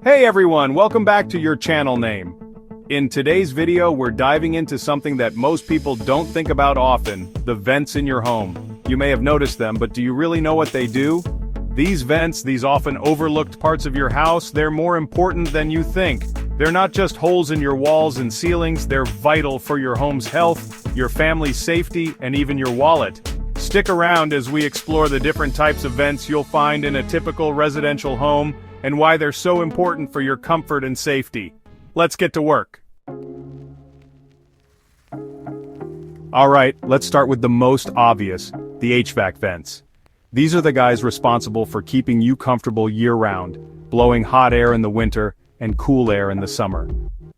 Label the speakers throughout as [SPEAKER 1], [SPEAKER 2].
[SPEAKER 1] Hey everyone, welcome back to your channel name. In today's video, we're diving into something that most people don't think about often, the vents in your home. You may have noticed them, but do you really know what they do? These vents, these often overlooked parts of your house, they're more important than you think. They're not just holes in your walls and ceilings, they're vital for your home's health, your family's safety, and even your wallet. Stick around as we explore the different types of vents you'll find in a typical residential home, and why they're so important for your comfort and safety. Let's get to work. Alright, let's start with the most obvious, the HVAC vents. These are the guys responsible for keeping you comfortable year-round, blowing hot air in the winter and cool air in the summer.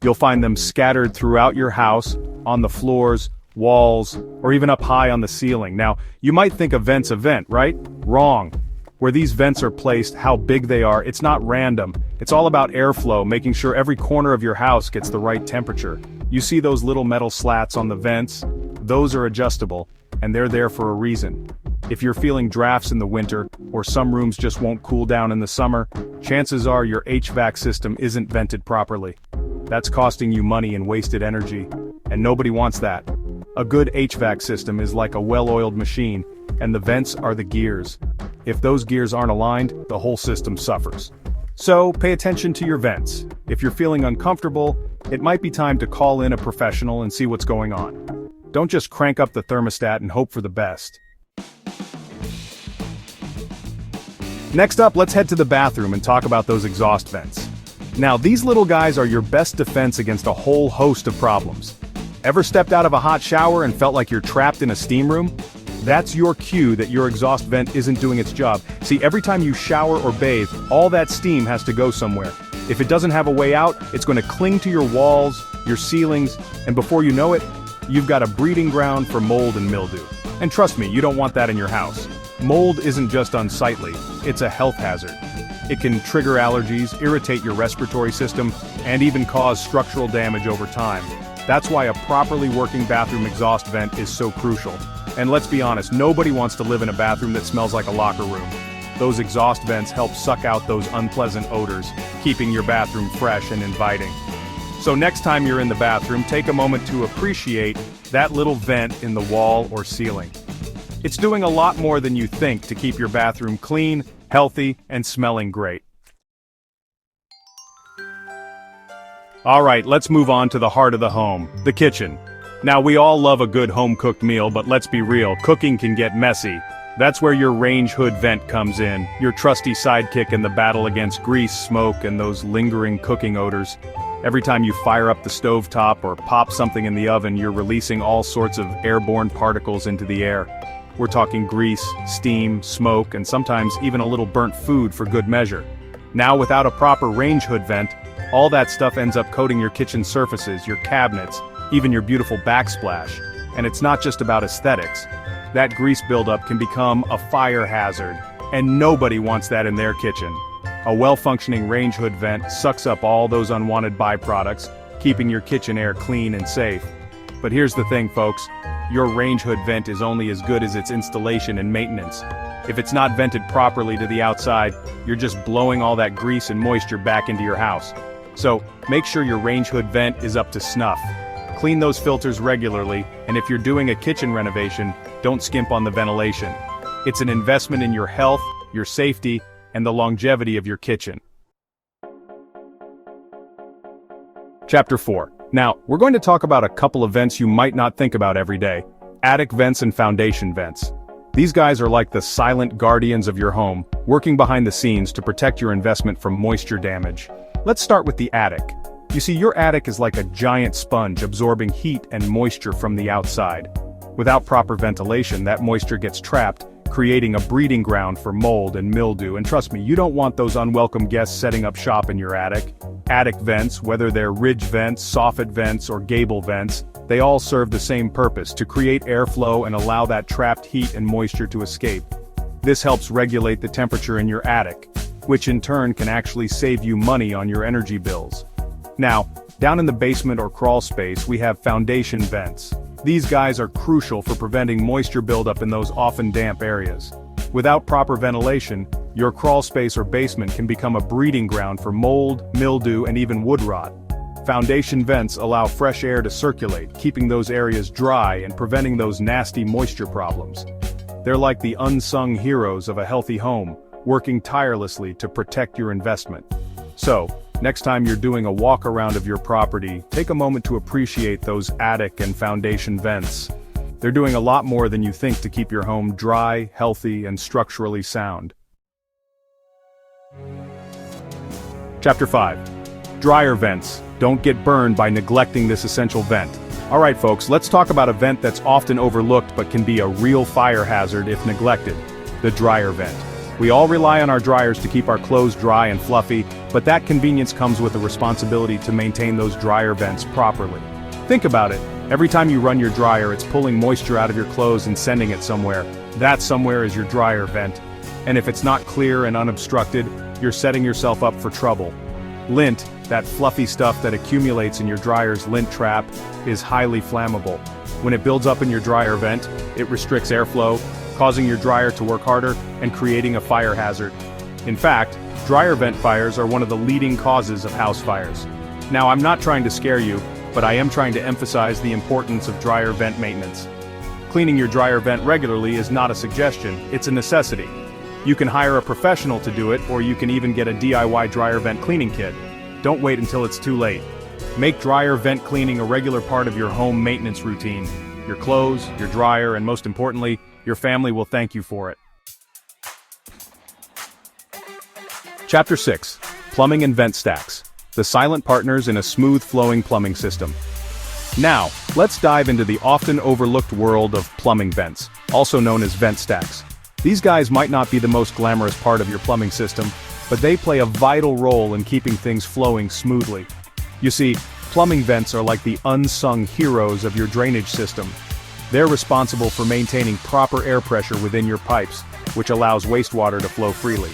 [SPEAKER 1] You'll find them scattered throughout your house, on the floors, walls, or even up high on the ceiling. Now, you might think a vent's a vent, right? Wrong. Where these vents are placed, how big they are, it's not random. It's all about airflow, making sure every corner of your house gets the right temperature. You see those little metal slats on the vents? Those are adjustable, and they're there for a reason. If you're feeling drafts in the winter, or some rooms just won't cool down in the summer, chances are your HVAC system isn't vented properly. That's costing you money and wasted energy, and nobody wants that. A good HVAC system is like a well-oiled machine, and the vents are the gears. If those gears aren't aligned, the whole system suffers. So, pay attention to your vents. If you're feeling uncomfortable, it might be time to call in a professional and see what's going on. Don't just crank up the thermostat and hope for the best. Next up, let's head to the bathroom and talk about those exhaust vents. Now, these little guys are your best defense against a whole host of problems. Ever stepped out of a hot shower and felt like you're trapped in a steam room? That's your cue that your exhaust vent isn't doing its job. See, every time you shower or bathe, all that steam has to go somewhere. If it doesn't have a way out, it's going to cling to your walls, your ceilings, and before you know it, you've got a breeding ground for mold and mildew. And trust me, you don't want that in your house. Mold isn't just unsightly, it's a health hazard. It can trigger allergies, irritate your respiratory system, and even cause structural damage over time. That's why a properly working bathroom exhaust vent is so crucial. And let's be honest, nobody wants to live in a bathroom that smells like a locker room. Those exhaust vents help suck out those unpleasant odors, keeping your bathroom fresh and inviting. So next time you're in the bathroom, take a moment to appreciate that little vent in the wall or ceiling. It's doing a lot more than you think to keep your bathroom clean, healthy, and smelling great. Alright, let's move on to the heart of the home, the kitchen. Now, we all love a good home-cooked meal, but let's be real, cooking can get messy. That's where your range hood vent comes in, your trusty sidekick in the battle against grease, smoke, and those lingering cooking odors. Every time you fire up the stovetop or pop something in the oven, you're releasing all sorts of airborne particles into the air. We're talking grease, steam, smoke, and sometimes even a little burnt food for good measure. Now, without a proper range hood vent, all that stuff ends up coating your kitchen surfaces, your cabinets, even your beautiful backsplash. And it's not just about aesthetics. That grease buildup can become a fire hazard, and nobody wants that in their kitchen. A well-functioning range hood vent sucks up all those unwanted byproducts, keeping your kitchen air clean and safe. But here's the thing, folks. Your range hood vent is only as good as its installation and maintenance. If it's not vented properly to the outside, you're just blowing all that grease and moisture back into your house. So, make sure your range hood vent is up to snuff. Clean those filters regularly, and if you're doing a kitchen renovation, don't skimp on the ventilation. It's an investment in your health, your safety, and the longevity of your kitchen. Chapter 4. Now, we're going to talk about a couple of vents you might not think about every day. Attic vents and foundation vents. These guys are like the silent guardians of your home, working behind the scenes to protect your investment from moisture damage. Let's start with the attic. You see, your attic is like a giant sponge absorbing heat and moisture from the outside. Without proper ventilation, that moisture gets trapped, creating a breeding ground for mold and mildew, and trust me, you don't want those unwelcome guests setting up shop in your attic. Attic vents, whether they're ridge vents, soffit vents, or gable vents, they all serve the same purpose, to create airflow and allow that trapped heat and moisture to escape. This helps regulate the temperature in your attic, which in turn can actually save you money on your energy bills. Now, down in the basement or crawl space, we have foundation vents. These guys are crucial for preventing moisture buildup in those often damp areas. Without proper ventilation, your crawl space or basement can become a breeding ground for mold, mildew, and even wood rot. Foundation vents allow fresh air to circulate, keeping those areas dry and preventing those nasty moisture problems. They're like the unsung heroes of a healthy home, working tirelessly to protect your investment. So, next time you're doing a walk around of your property, take a moment to appreciate those attic and foundation vents. They're doing a lot more than you think to keep your home dry, healthy, and structurally sound. Chapter 5. Dryer vents. Don't get burned by neglecting this essential vent. Alright folks, let's talk about a vent that's often overlooked but can be a real fire hazard if neglected. The dryer vent. We all rely on our dryers to keep our clothes dry and fluffy, but that convenience comes with a responsibility to maintain those dryer vents properly. Think about it. Every time you run your dryer, it's pulling moisture out of your clothes and sending it somewhere. That somewhere is your dryer vent. And if it's not clear and unobstructed, you're setting yourself up for trouble. Lint, that fluffy stuff that accumulates in your dryer's lint trap, is highly flammable. When it builds up in your dryer vent, it restricts airflow, causing your dryer to work harder and creating a fire hazard. In fact, dryer vent fires are one of the leading causes of house fires. Now, I'm not trying to scare you, but I am trying to emphasize the importance of dryer vent maintenance. Cleaning your dryer vent regularly is not a suggestion, it's a necessity. You can hire a professional to do it, or you can even get a DIY dryer vent cleaning kit. Don't wait until it's too late. Make dryer vent cleaning a regular part of your home maintenance routine. Your clothes, your dryer, and most importantly, your family will thank you for it. Chapter 6. Plumbing and Vent Stacks. The silent partners in a smooth-flowing plumbing system. Now, let's dive into the often overlooked world of plumbing vents, also known as vent stacks. These guys might not be the most glamorous part of your plumbing system, but they play a vital role in keeping things flowing smoothly. You see, plumbing vents are like the unsung heroes of your drainage system. They're responsible for maintaining proper air pressure within your pipes, which allows wastewater to flow freely.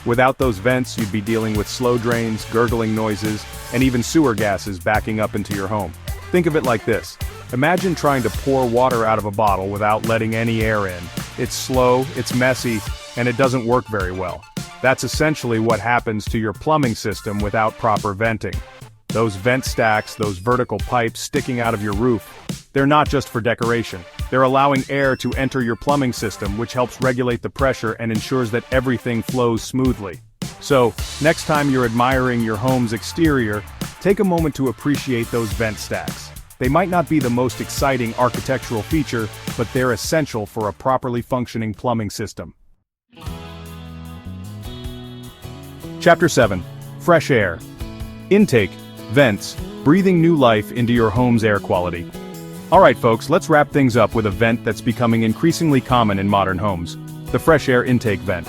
[SPEAKER 1] Without those vents, you'd be dealing with slow drains, gurgling noises, and even sewer gases backing up into your home. Think of it like this. Imagine trying to pour water out of a bottle without letting any air in. It's slow, it's messy, and it doesn't work very well. That's essentially what happens to your plumbing system without proper venting. Those vent stacks, those vertical pipes sticking out of your roof, they're not just for decoration. They're allowing air to enter your plumbing system, which helps regulate the pressure and ensures that everything flows smoothly. So, next time you're admiring your home's exterior, take a moment to appreciate those vent stacks. They might not be the most exciting architectural feature, but they're essential for a properly functioning plumbing system. Chapter 7. Fresh air. Intake, vents, breathing new life into your home's air quality. Alright folks, let's wrap things up with a vent that's becoming increasingly common in modern homes, the fresh air intake vent.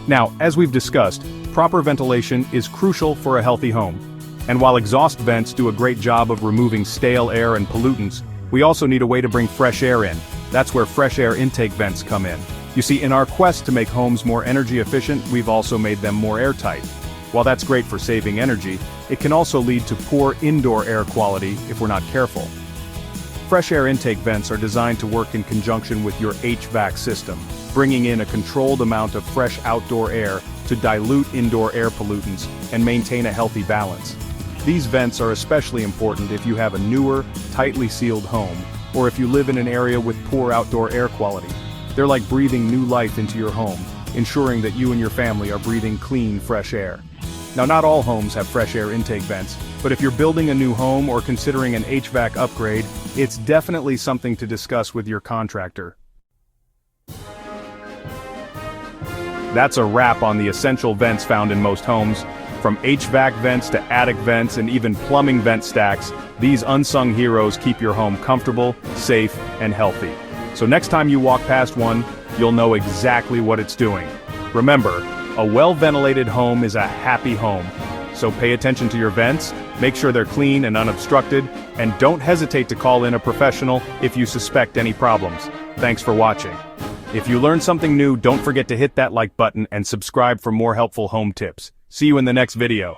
[SPEAKER 1] Now, as we've discussed, proper ventilation is crucial for a healthy home. And while exhaust vents do a great job of removing stale air and pollutants, we also need a way to bring fresh air in. That's where fresh air intake vents come in. You see, in our quest to make homes more energy efficient, we've also made them more airtight. While that's great for saving energy, it can also lead to poor indoor air quality if we're not careful. Fresh air intake vents are designed to work in conjunction with your HVAC system, bringing in a controlled amount of fresh outdoor air to dilute indoor air pollutants and maintain a healthy balance. These vents are especially important if you have a newer, tightly sealed home, or if you live in an area with poor outdoor air quality. They're like breathing new life into your home, ensuring that you and your family are breathing clean, fresh air. Now, not all homes have fresh air intake vents, but if you're building a new home or considering an HVAC upgrade, it's definitely something to discuss with your contractor. That's a wrap on the essential vents found in most homes. From HVAC vents to attic vents and even plumbing vent stacks, these unsung heroes keep your home comfortable, safe, and healthy. So next time you walk past one, you'll know exactly what it's doing. Remember, a well-ventilated home is a happy home. So pay attention to your vents, make sure they're clean and unobstructed, and don't hesitate to call in a professional if you suspect any problems. Thanks for watching. If you learned something new, don't forget to hit that like button and subscribe for more helpful home tips. See you in the next video.